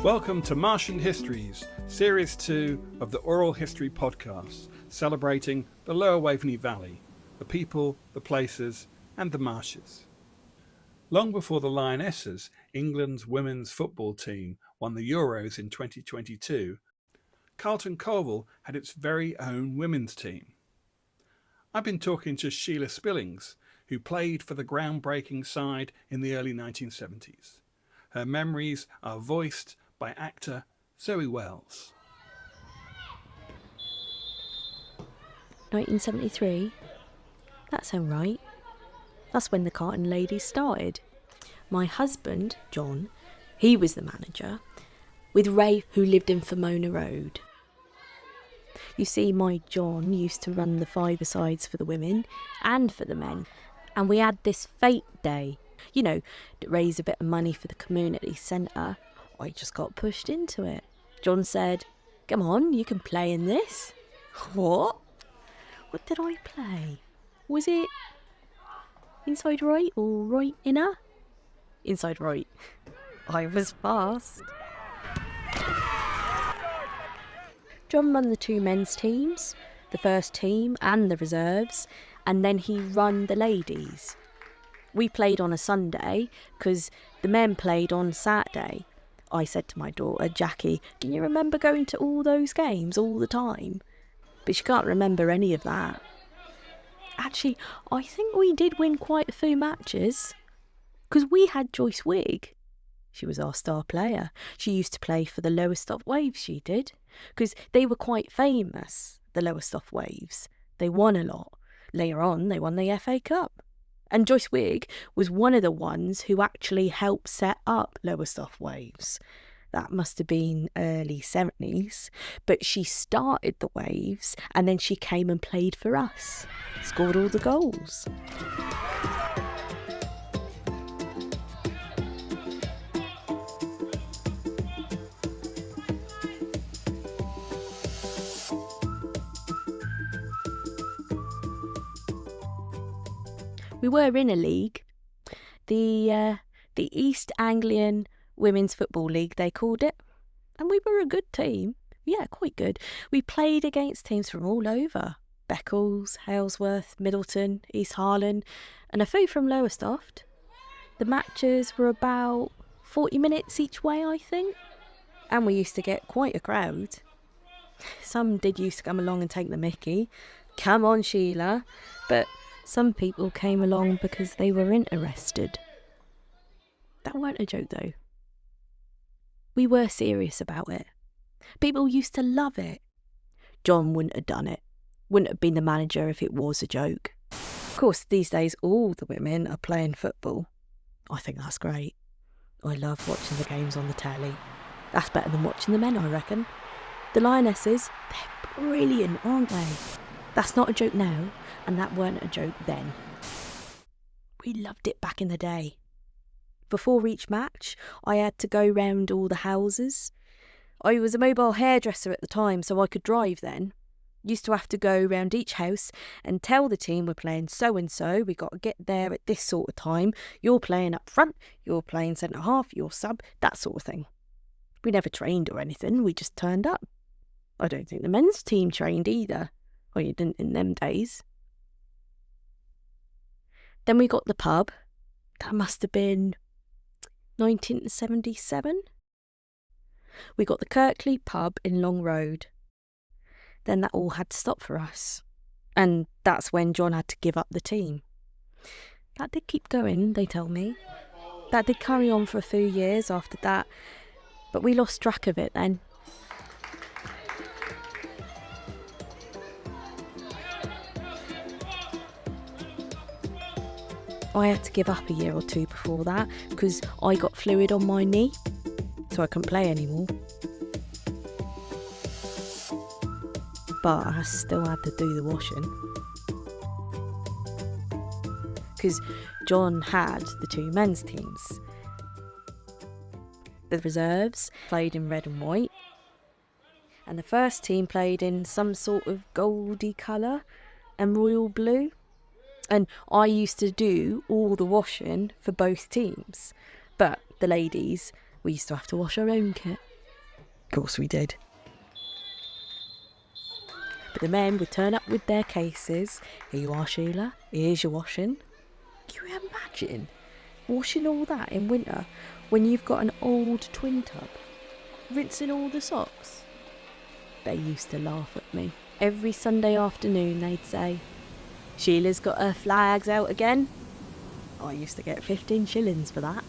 Welcome to Marshland Histories, Series 2 of the Oral History Podcast, celebrating the Lower Waveney Valley, the people, the places and the marshes. Long before the Lionesses, England's women's football team, won the Euros in 2022, Carlton Colville had its very own women's team. I've been talking to Sheila Spillings, who played for the groundbreaking side in the early 1970s. Her memories are voiced by actor Zoë Wells. 1973? That sounds right. That's when the Carlton ladies started. My husband, John, he was the manager, with Ray, who lived in Fermona Road. You see, my John used to run the five-a-sides for the women and for the men, and we had this fete day, to raise a bit of money for the community centre. I just got pushed into it. John said, "Come on, you can play in this." What? What did I play? Was it inside right or right inner? Inside right. I was fast. John ran the two men's teams, the first team and the reserves, and then he run the ladies. We played on a Sunday because the men played on Saturday. I said to my daughter, Jackie, "Can you remember going to all those games all the time?" But she can't remember any of that. Actually, I think we did win quite a few matches because we had Joyce Wigg. She was our star player. She used to play for the Lowestoft Waves, she did, because they were quite famous, the Lowestoft Waves. They won a lot. Later on, they won the FA Cup. And Joyce Wigg was one of the ones who actually helped set up Lowestoft Waves. That must have been early 70s. But she started the Waves and then she came and played for us. Scored all the goals. We were in a league, the East Anglian Women's Football League, they called it, and we were a good team. Yeah, quite good. We played against teams from all over: Beccles, Halesworth, Middleton, East Harlan, and a few from Lowestoft. The matches were about 40 minutes each way, I think, and we used to get quite a crowd. Some did used to come along and take the mickey. "Come on, Sheila," but some people came along because they were interested. That weren't a joke though. We were serious about it. People used to love it. John wouldn't have done it. Wouldn't have been the manager if it was a joke. Of course, these days all the women are playing football. I think that's great. I love watching the games on the telly. That's better than watching the men, I reckon. The Lionesses, they're brilliant, aren't they? That's not a joke now, and that weren't a joke then. We loved it back in the day. Before each match, I had to go round all the houses. I was a mobile hairdresser at the time, so I could drive then. Used to have to go round each house and tell the team we're playing so-and-so, we got to get there at this sort of time, you're playing up front, you're playing centre half, you're sub, that sort of thing. We never trained or anything, we just turned up. I don't think the men's team trained either. Well, you didn't in them days. Then we got the pub. That must have been 1977. We got the Kirkley pub in Long Road. Then that all had to stop for us. And that's when John had to give up the team. That did keep going, they tell me. That did carry on for a few years after that. But we lost track of it then. I had to give up a year or two before that because I got fluid on my knee, so I couldn't play anymore. But I still had to do the washing. Because John had the two men's teams. The reserves played in red and white, and the first team played in some sort of goldy colour and royal blue. And I used to do all the washing for both teams. But the ladies, we used to have to wash our own kit. Of course we did. But the men would turn up with their cases. Here you are, Sheila. Here's your washing. Can you imagine washing all that in winter when you've got an old twin tub? Rinsing all the socks? They used to laugh at me. Every Sunday afternoon they'd say, Sheila's got her flags out again. I used to get 15 shillings for that.